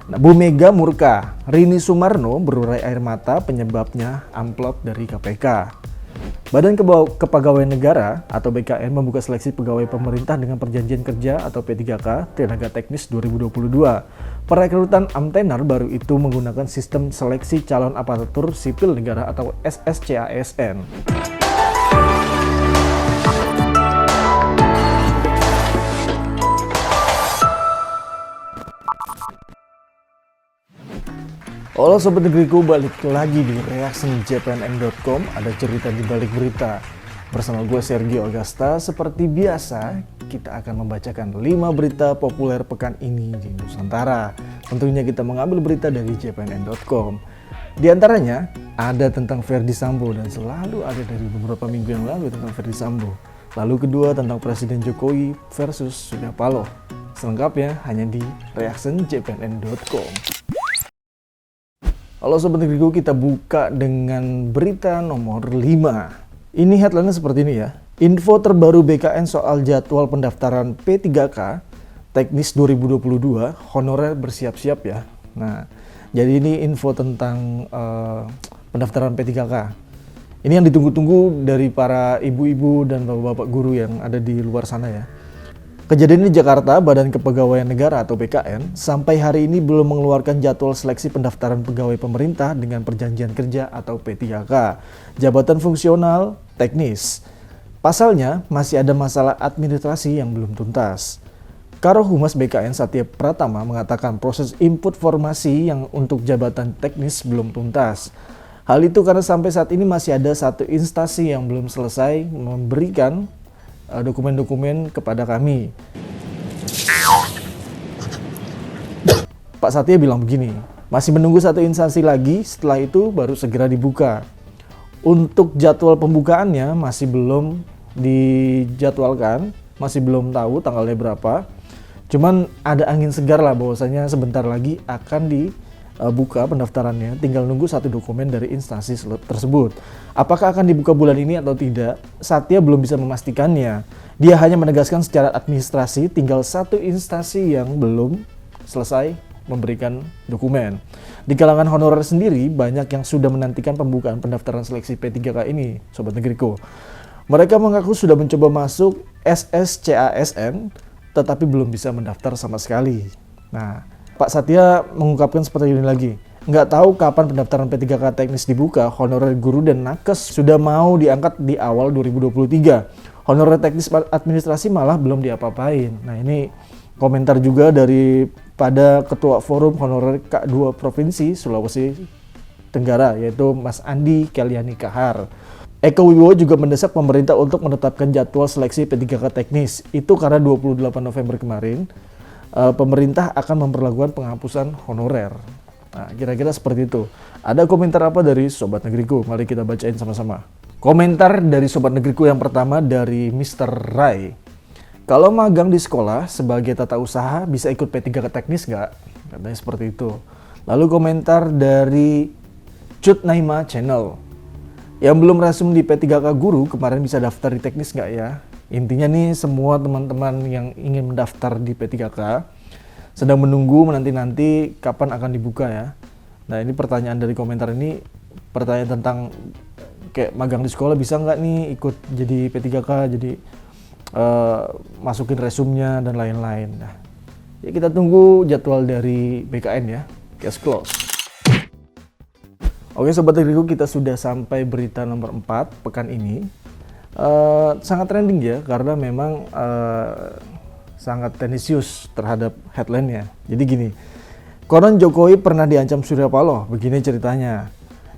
Nah, Bu Mega murka, Rini Sumarno berurai air mata penyebabnya amplop dari KPK. Badan Kepegawaian Negara atau BKN membuka seleksi pegawai pemerintah dengan perjanjian kerja atau P3K Tenaga Teknis 2022. Perekrutan Amtenar baru itu menggunakan sistem seleksi calon aparatur sipil negara atau SSCASN. Halo Sobat Negeriku, balik lagi di reactionjpnn.com. Ada cerita di balik berita. Bersama gue Sergio Agasta. Seperti biasa, kita akan membacakan 5 berita populer pekan ini di Nusantara. Tentunya kita mengambil berita dari jpnn.com. Di antaranya, ada tentang Ferdy Sambo dan selalu ada dari beberapa minggu yang lalu tentang Ferdy Sambo. Lalu kedua tentang Presiden Jokowi versus Surya Paloh. Selengkapnya hanya di reactionjpnn.com. Halo Sobat Negeriku, kita buka dengan berita nomor 5. Ini headline-nya seperti ini ya. Info terbaru BKN soal jadwal pendaftaran P3K Teknis 2022, honorer bersiap-siap ya. Nah, jadi ini info tentang pendaftaran P3K. Ini yang ditunggu-tunggu dari para ibu-ibu dan bapak-bapak guru yang ada di luar sana ya. Kejadian di Jakarta, Badan Kepegawaian Negara atau BKN sampai hari ini belum mengeluarkan jadwal seleksi pendaftaran pegawai pemerintah dengan perjanjian kerja atau P3K, jabatan fungsional teknis. Pasalnya, masih ada masalah administrasi yang belum tuntas. Karohumas BKN Satya Pratama mengatakan proses input formasi yang untuk jabatan teknis belum tuntas. Hal itu karena sampai saat ini masih ada satu instansi yang belum selesai memberikan dokumen-dokumen kepada kami. Pak Satya bilang begini, masih menunggu satu instansi lagi, setelah itu baru segera dibuka. Untuk jadwal pembukaannya masih belum dijadwalkan, masih belum tahu tanggalnya berapa. Cuman ada angin segar lah bahwasanya sebentar lagi akan dibuka pendaftarannya, tinggal nunggu satu dokumen dari instansi tersebut. Apakah akan dibuka bulan ini atau tidak? Satya belum bisa memastikannya. Dia hanya menegaskan secara administrasi tinggal satu instansi yang belum selesai memberikan dokumen. Di kalangan honorer sendiri banyak yang sudah menantikan pembukaan pendaftaran seleksi P3K ini, Sobat Negeriku. Mereka mengaku sudah mencoba masuk SSCASN tetapi belum bisa mendaftar sama sekali. Nah, Pak Satya mengungkapkan seperti ini lagi. Nggak tahu kapan pendaftaran P3K teknis dibuka, honorer guru dan nakes sudah mau diangkat di awal 2023. Honorer teknis administrasi malah belum diapa-apain. Nah, ini komentar juga daripada Ketua Forum Honorer K2 Provinsi Sulawesi Tenggara, yaitu Mas Andi Keliani Kahar. Eko Wibowo juga mendesak pemerintah untuk menetapkan jadwal seleksi P3K teknis. Itu karena 28 November kemarin, pemerintah akan memperlakukan penghapusan honorer. Nah, kira-kira seperti itu. Ada komentar apa dari Sobat Negeriku? Mari kita bacain sama-sama. Komentar dari Sobat Negeriku yang pertama dari Mr. Rai. Kalau magang di sekolah sebagai tata usaha bisa ikut P3K teknis nggak? Katanya seperti itu. Lalu komentar dari Cut Naima Channel. Yang belum resum di P3K guru kemarin bisa daftar di teknis nggak ya? Intinya nih semua teman-teman yang ingin mendaftar di P3K sedang menunggu menanti-nanti kapan akan dibuka ya. Nah, ini pertanyaan dari komentar ini, pertanyaan tentang kayak magang di sekolah bisa nggak nih ikut jadi P3K, jadi masukin resumnya dan lain-lain. Nah, ya kita tunggu jadwal dari BKN ya. Case close. Oke Sobat Negeriku, kita sudah sampai berita nomor 4 pekan ini. Sangat trending ya, karena memang sangat tendensius terhadap headline-nya. Jadi gini, konon Jokowi pernah diancam Surya Paloh, begini ceritanya.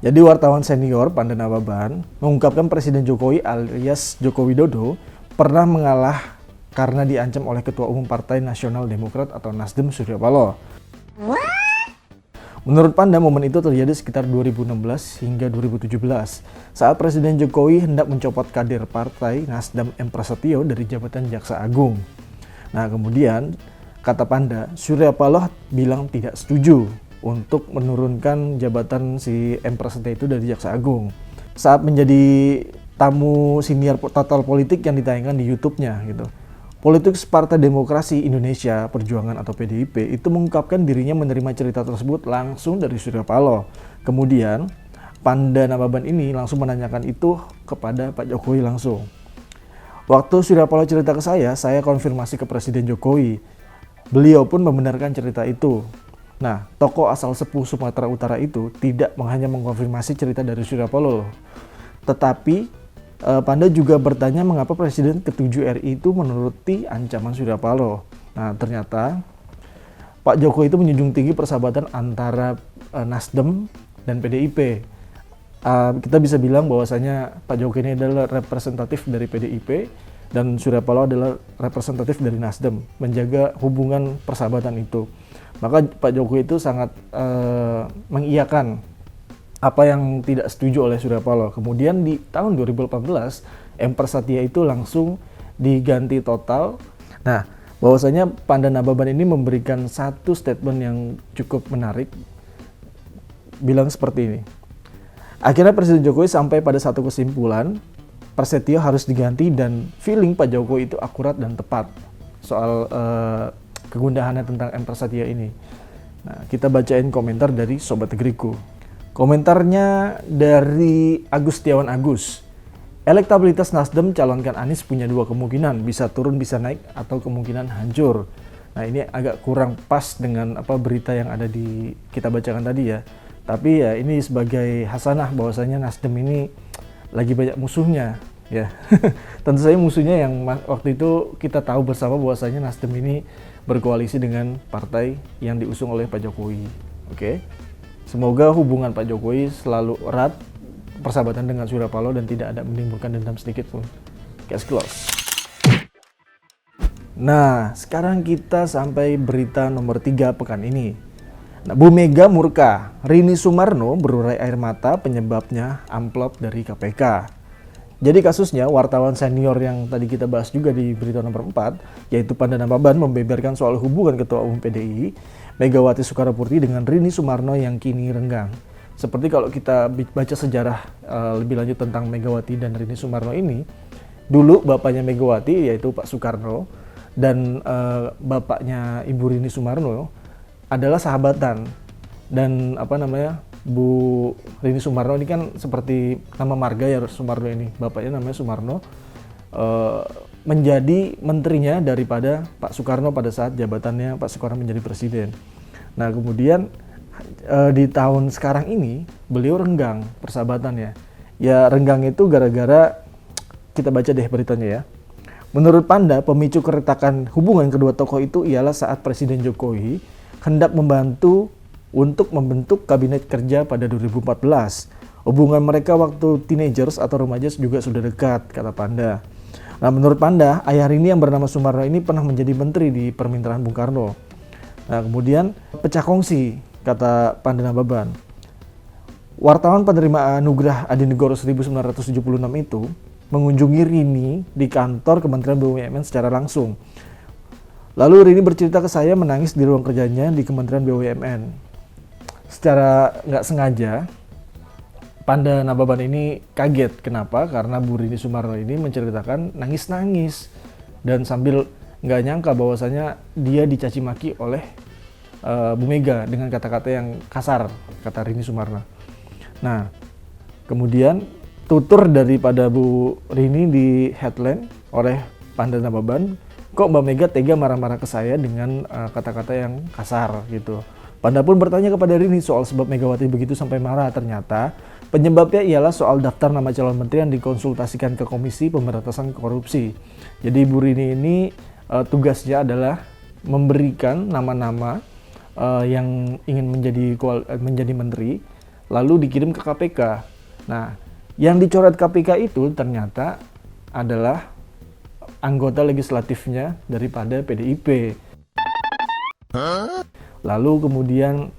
Jadi wartawan senior Pandana Baban mengungkapkan Presiden Jokowi alias Joko Widodo pernah mengalah karena diancam oleh Ketua Umum Partai Nasional Demokrat atau Nasdem Surya Paloh. Menurut Panda, momen itu terjadi sekitar 2016 hingga 2017 saat Presiden Jokowi hendak mencopot kader Partai Nasdem M. Prasetyo dari jabatan Jaksa Agung. Nah, kemudian kata Panda, Surya Paloh bilang tidak setuju untuk menurunkan jabatan si M. Prasetyo itu dari Jaksa Agung saat menjadi tamu siniar total politik yang ditayangkan di YouTube-nya gitu. Politikus Partai Demokrasi Indonesia Perjuangan atau PDIP itu mengungkapkan dirinya menerima cerita tersebut langsung dari Surya Paloh. Kemudian Panda Nababan ini langsung menanyakan itu kepada Pak Jokowi langsung. Waktu Surya Paloh cerita ke saya konfirmasi ke Presiden Jokowi. Beliau pun membenarkan cerita itu. Nah, tokoh asal sepuh Sumatera Utara itu tidak hanya mengkonfirmasi cerita dari Surya Paloh, tetapi Panda juga bertanya mengapa Presiden ke-7 RI itu menuruti ancaman Surya Paloh. Nah, ternyata Pak Jokowi itu menjunjung tinggi persahabatan antara Nasdem dan PDIP. Kita bisa bilang bahwasanya Pak Jokowi ini adalah representatif dari PDIP dan Surya Paloh adalah representatif dari Nasdem, menjaga hubungan persahabatan itu. Maka Pak Jokowi itu sangat mengiyakan apa yang tidak setuju oleh Surya Paloh. Kemudian di tahun 2018, M. Prasetya itu langsung diganti total. Nah, bahwasanya Panda Nababan ini memberikan satu statement yang cukup menarik, bilang seperti ini. Akhirnya Presiden Jokowi sampai pada satu kesimpulan, Prasetya harus diganti dan feeling Pak Jokowi itu akurat dan tepat soal kegundahannya tentang M. Prasetya ini. Nah, kita bacain komentar dari Sobat Negeriku. Komentarnya dari Agustiawan Agus. Elektabilitas Nasdem calonkan Anies punya dua kemungkinan, bisa turun bisa naik atau kemungkinan hancur. Nah, ini agak kurang pas dengan berita yang ada di kita bacakan tadi ya. Tapi ya ini sebagai hasanah bahwasanya Nasdem ini lagi banyak musuhnya ya. Tentu saja musuhnya yang waktu itu kita tahu bersama bahwasanya Nasdem ini berkoalisi dengan partai yang diusung oleh Pak Jokowi. Oke. Semoga hubungan Pak Jokowi selalu erat, persahabatan dengan Surya Paloh dan tidak ada menimbulkan dendam sedikit pun. Case close. Nah, sekarang kita sampai berita nomor 3 pekan ini. Nah, Bu Mega murka, Rini Sumarno berurai air mata penyebabnya amplop dari KPK. Jadi kasusnya wartawan senior yang tadi kita bahas juga di berita nomor 4, yaitu Panda Nababan membeberkan soal hubungan Ketua Umum PDI, Megawati Soekarnoputri dengan Rini Sumarno yang kini renggang. Seperti kalau kita baca sejarah lebih lanjut tentang Megawati dan Rini Sumarno ini, dulu bapaknya Megawati yaitu Pak Soekarno dan bapaknya Ibu Rini Sumarno adalah sahabatan. Dan Bu Rini Sumarno ini kan seperti nama marga ya Sumarno ini, bapaknya namanya Sumarno, menjadi menterinya daripada Pak Soekarno pada saat jabatannya Pak Soekarno menjadi presiden. Nah, kemudian di tahun sekarang ini beliau renggang persahabatannya. Ya renggang itu gara-gara, kita baca deh beritanya ya. Menurut Panda, pemicu keretakan hubungan kedua tokoh itu ialah saat Presiden Jokowi hendak membantu untuk membentuk kabinet kerja pada 2014. Hubungan mereka waktu teenagers atau remaja juga sudah dekat, kata Panda. Nah, menurut Panda, ayah Rini yang bernama Sumarno ini pernah menjadi menteri di pemerintahan Bung Karno. Nah, kemudian pecah kongsi, kata Panda Nababan. Wartawan penerima anugerah Adi Negoro 1976 itu mengunjungi Rini di kantor Kementerian BUMN secara langsung. Lalu Rini bercerita ke saya menangis di ruang kerjanya di Kementerian BUMN. Secara nggak sengaja, Panda Nababan ini kaget. Kenapa? Karena Bu Rini Sumarno ini menceritakan nangis-nangis dan sambil nggak nyangka bahwasanya dia dicaci maki oleh Bu Mega dengan kata-kata yang kasar, kata Rini Sumarno. Nah, kemudian tutur daripada Bu Rini di headline oleh Panda Nababan, kok Mbak Mega tega marah-marah ke saya dengan kata-kata yang kasar gitu. Panda pun bertanya kepada Rini soal sebab Megawati begitu sampai marah. Ternyata penyebabnya ialah soal daftar nama calon menteri yang dikonsultasikan ke Komisi Pemberantasan Korupsi. Jadi Bu Rini ini tugasnya adalah memberikan nama-nama yang ingin menjadi menteri, lalu dikirim ke KPK. Nah, yang dicoret KPK itu ternyata adalah anggota legislatifnya daripada PDIP. Lalu kemudian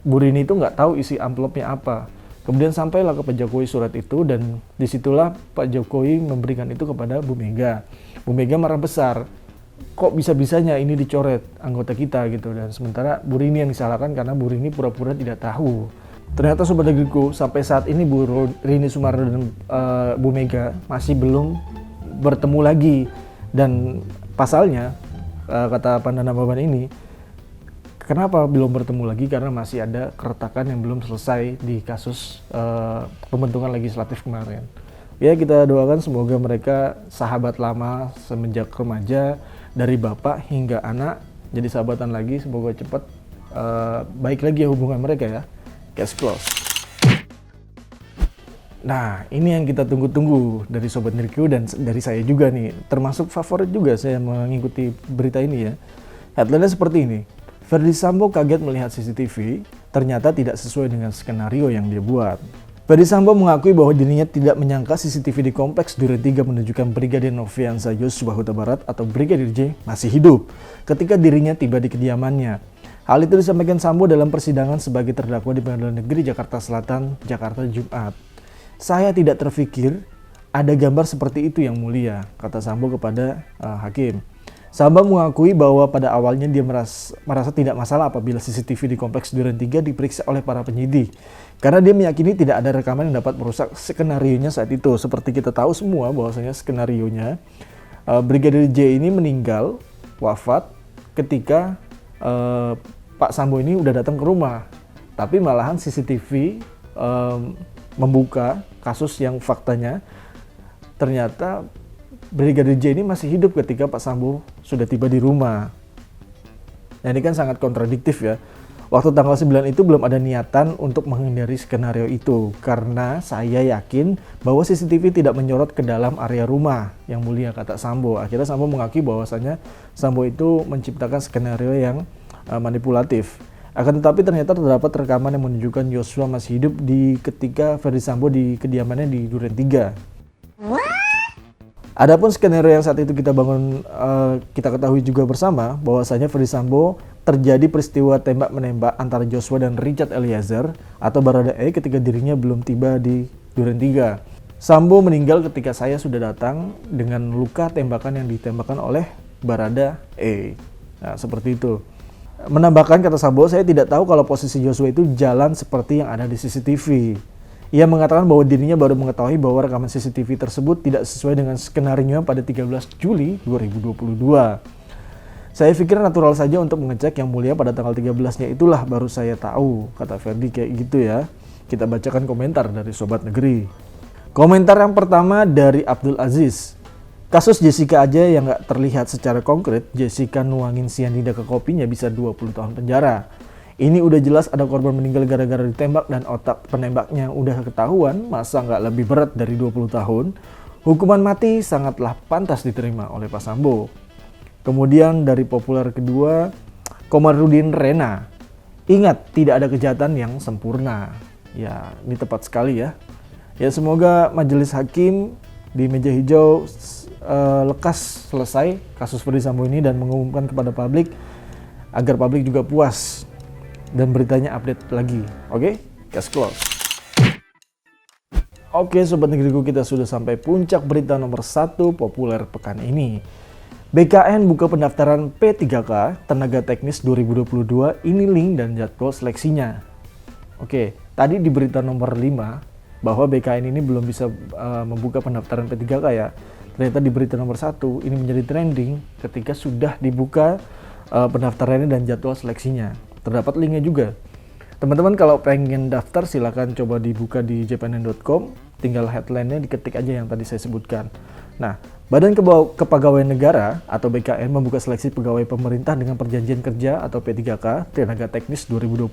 Bu Rini itu nggak tahu isi amplopnya apa. Kemudian sampailah ke Pak Jokowi surat itu dan disitulah Pak Jokowi memberikan itu kepada Bu Mega. Bu Mega marah besar. Kok bisa-bisanya ini dicoret anggota kita gitu, dan sementara Bu Rini yang disalahkan karena Bu Rini pura-pura tidak tahu. Ternyata Sobat Negeriku, sampai saat ini Bu Rini Sumarno dan Bu Mega masih belum bertemu lagi, dan pasalnya, kata Pandana Baban ini, kenapa belum bertemu lagi? Karena masih ada keretakan yang belum selesai di kasus pembentukan legislatif kemarin. Ya, kita doakan semoga mereka sahabat lama semenjak remaja, dari bapak hingga anak, jadi sahabatan lagi. Semoga cepat baik lagi ya hubungan mereka ya. Case close. Nah, ini yang kita tunggu-tunggu dari Sobat Nirkio dan dari saya juga nih. Termasuk favorit juga saya mengikuti berita ini ya. Headline-nya seperti ini. Verdi Sambo kaget melihat CCTV, ternyata tidak sesuai dengan skenario yang dia buat. Verdi Sambo mengakui bahwa dirinya tidak menyangka CCTV di kompleks Duren 3 menunjukkan Brigadir Nofriansah Yosua Huta Barat atau Brigadir J masih hidup ketika dirinya tiba di kediamannya. Hal itu disampaikan Sambo dalam persidangan sebagai terdakwa di Pengadilan Negeri Jakarta Selatan, Jakarta Jumat. Saya tidak terfikir ada gambar seperti itu yang mulia, kata Sambo kepada hakim. Sambo mengakui bahwa pada awalnya dia merasa tidak masalah apabila CCTV di kompleks Duren 3 diperiksa oleh para penyidik. Karena dia meyakini tidak ada rekaman yang dapat merusak skenarionya saat itu. Seperti kita tahu semua bahwasanya skenarionya Brigadir J ini meninggal, wafat ketika Pak Sambo ini udah datang ke rumah. Tapi malahan CCTV membuka kasus yang faktanya ternyata Brigadir J ini masih hidup ketika Pak Sambo sudah tiba di rumah. Nah, ini kan sangat kontradiktif ya. Waktu tanggal 9 itu belum ada niatan untuk menghindari skenario itu. Karena saya yakin bahwa CCTV tidak menyorot ke dalam area rumah yang mulia, kata Sambo. Akhirnya Sambo mengakui bahwasanya Sambo itu menciptakan skenario yang manipulatif. Akan tetapi ternyata terdapat rekaman yang menunjukkan Yosua masih hidup ketika Verdi Sambo di kediamannya di Duren 3. Adapun skenario yang saat itu kita bangun, kita ketahui juga bersama bahwasanya Verdi Sambo terjadi peristiwa tembak-menembak antara Joshua dan Richard Eliezer atau Baradae ketika dirinya belum tiba di Duren 3. Sambo meninggal ketika saya sudah datang dengan luka tembakan yang ditembakkan oleh Baradae. Nah, seperti itu. Menambahkan, kata Sambo, saya tidak tahu kalau posisi Joshua itu jalan seperti yang ada di CCTV. Ia mengatakan bahwa dirinya baru mengetahui bahwa rekaman CCTV tersebut tidak sesuai dengan skenario pada 13 Juli 2022. Saya pikir natural saja untuk mengecek yang mulia pada tanggal 13-nya itulah baru saya tahu, kata Verdi kayak gitu ya. Kita bacakan komentar dari Sobat Negeri. Komentar yang pertama dari Abdul Aziz. Kasus Jessica aja yang gak terlihat secara konkret, Jessica nuangin sianida ke kopinya bisa 20 tahun penjara. Ini udah jelas ada korban meninggal gara-gara ditembak dan otak penembaknya udah ketahuan, masa nggak lebih berat dari 20 tahun? Hukuman mati sangatlah pantas diterima oleh Pak Sambo. Kemudian dari populer kedua, Komarudin Rena. Ingat, tidak ada kejahatan yang sempurna. Ya, ini tepat sekali ya. Ya, semoga majelis hakim di meja hijau lekas selesai kasus Verdi Sambo ini dan mengumumkan kepada publik agar publik juga puas. Dan beritanya update lagi, oke? Case close. Oke, Sobat Negeriku, kita sudah sampai puncak berita nomor 1 populer pekan ini. BKN buka pendaftaran P3K Tenaga Teknis 2022, ini link dan jadwal seleksinya. Oke, tadi di berita nomor 5 bahwa BKN ini belum bisa membuka pendaftaran P3K ya. Ternyata di berita nomor 1 ini menjadi trending ketika sudah dibuka pendaftarannya dan jadwal seleksinya. Terdapat linknya juga. Teman-teman kalau pengen daftar silahkan coba dibuka di jpnn.com, tinggal headline-nya diketik aja yang tadi saya sebutkan. Nah, Badan Kepegawaian Negara atau BKN membuka seleksi pegawai pemerintah dengan perjanjian kerja atau P3K Tenaga Teknis 2022.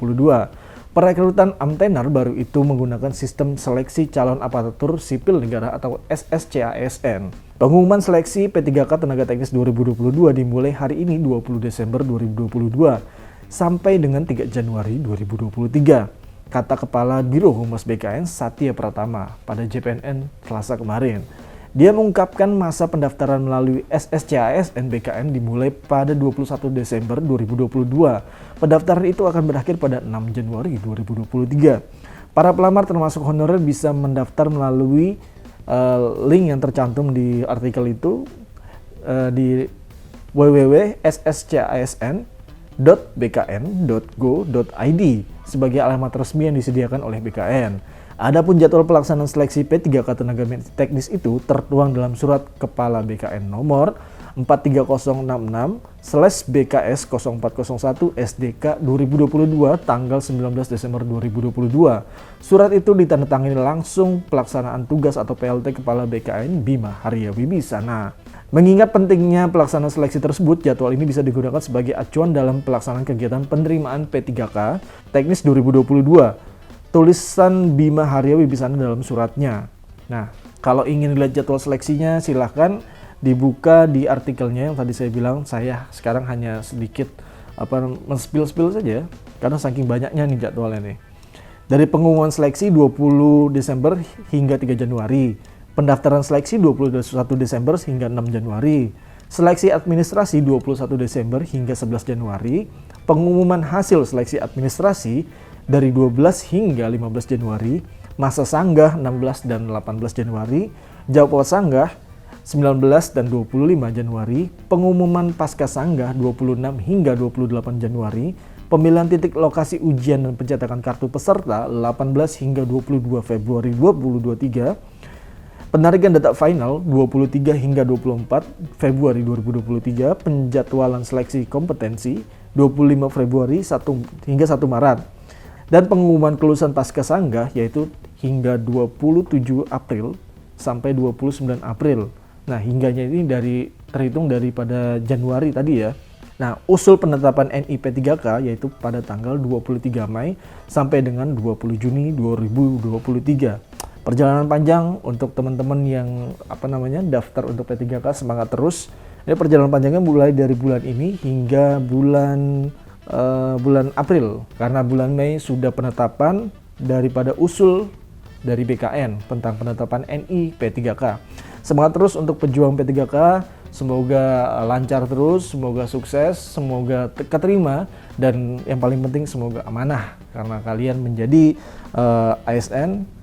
Perekrutan Amtenar baru itu menggunakan sistem seleksi calon aparatur sipil negara atau SSCASN. Pengumuman seleksi P3K Tenaga Teknis 2022 dimulai hari ini 20 Desember 2022. Sampai dengan 3 Januari 2023, kata Kepala Biro Humas BKN Satya Pratama pada JPNN Selasa kemarin. Dia mengungkapkan masa pendaftaran melalui SSCASN BKN dimulai pada 21 Desember 2022. Pendaftaran itu akan berakhir pada 6 Januari 2023. Para pelamar termasuk honorer bisa mendaftar melalui link yang tercantum di artikel itu di www.sscasn.bkn.go.id sebagai alamat resmi yang disediakan oleh BKN. Adapun jadwal pelaksanaan seleksi P3K Tenaga Teknis itu tertuang dalam surat Kepala BKN nomor 43066/BKS0401 SDK 2022 tanggal 19 Desember 2022. Surat itu ditandatangani langsung Pelaksanaan Tugas atau PLT Kepala BKN Bima Haria Wibisana. Mengingat pentingnya pelaksanaan seleksi tersebut, jadwal ini bisa digunakan sebagai acuan dalam pelaksanaan kegiatan penerimaan P3K Teknis 2022. Tulisan Bima Haria Wibisana dalam suratnya. Nah, kalau ingin lihat jadwal seleksinya, silahkan dibuka di artikelnya yang tadi saya bilang. Saya sekarang hanya sedikit men-spill saja, karena saking banyaknya nih jadwalnya nih. Dari pengumuman seleksi 20 Desember hingga 3 Januari. Pendaftaran seleksi 21 Desember hingga 6 Januari. Seleksi administrasi 21 Desember hingga 11 Januari. Pengumuman hasil seleksi administrasi dari 12 hingga 15 Januari. Masa sanggah 16 dan 18 Januari. Jawab sanggah 19 dan 25 Januari. Pengumuman pasca sanggah 26 hingga 28 Januari. Pemilihan titik lokasi ujian dan pencetakan kartu peserta 18 hingga 22 Februari 2023. Penarikan data final 23 hingga 24 Februari 2023, penjadwalan seleksi kompetensi 25 Februari hingga 1 Maret. Dan pengumuman kelulusan pasca sanggah yaitu hingga 27 April sampai 29 April. Nah, hingganya ini terhitung daripada Januari tadi ya. Nah, usul penetapan NIP 3K yaitu pada tanggal 23 Mei sampai dengan 20 Juni 2023. Perjalanan panjang untuk teman-teman yang daftar untuk P3K, semangat terus. Ini perjalanan panjangnya mulai dari bulan ini hingga bulan April, karena bulan Mei sudah penetapan daripada usul dari BKN tentang penetapan NI P3K. Semangat terus untuk pejuang P3K, semoga lancar terus, semoga sukses, semoga keterima, dan yang paling penting semoga amanah karena kalian menjadi ASN,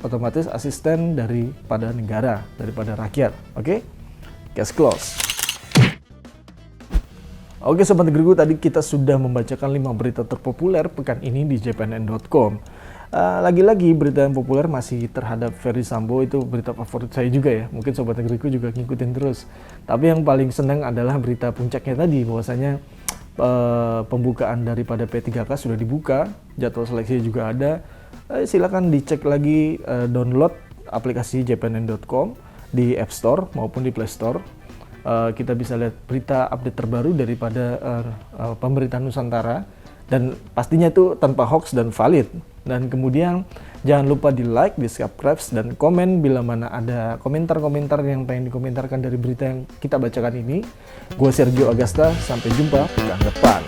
otomatis asisten daripada negara, daripada rakyat. Oke? Case close. Oke Sobat Negeriku, tadi kita sudah membacakan 5 berita terpopuler pekan ini di jpnn.com. Lagi-lagi berita yang populer masih terhadap Ferdy Sambo, itu berita favorit saya juga ya. Mungkin Sobat Negeriku juga ngikutin terus. Tapi yang paling senang adalah berita puncaknya tadi, bahwasanya pembukaan daripada P3K sudah dibuka, jadwal seleksi juga ada. Silakan dicek lagi, download aplikasi jpnn.com di App Store maupun di Play Store. Kita bisa lihat berita update terbaru daripada pemerintahan Nusantara, dan pastinya itu tanpa hoax dan valid. Dan kemudian jangan lupa di like, di subscribe, dan komen bila mana ada komentar-komentar yang pengen dikomentarkan dari berita yang kita bacakan ini. Gue Sergio Agasta, sampai jumpa pekan depan.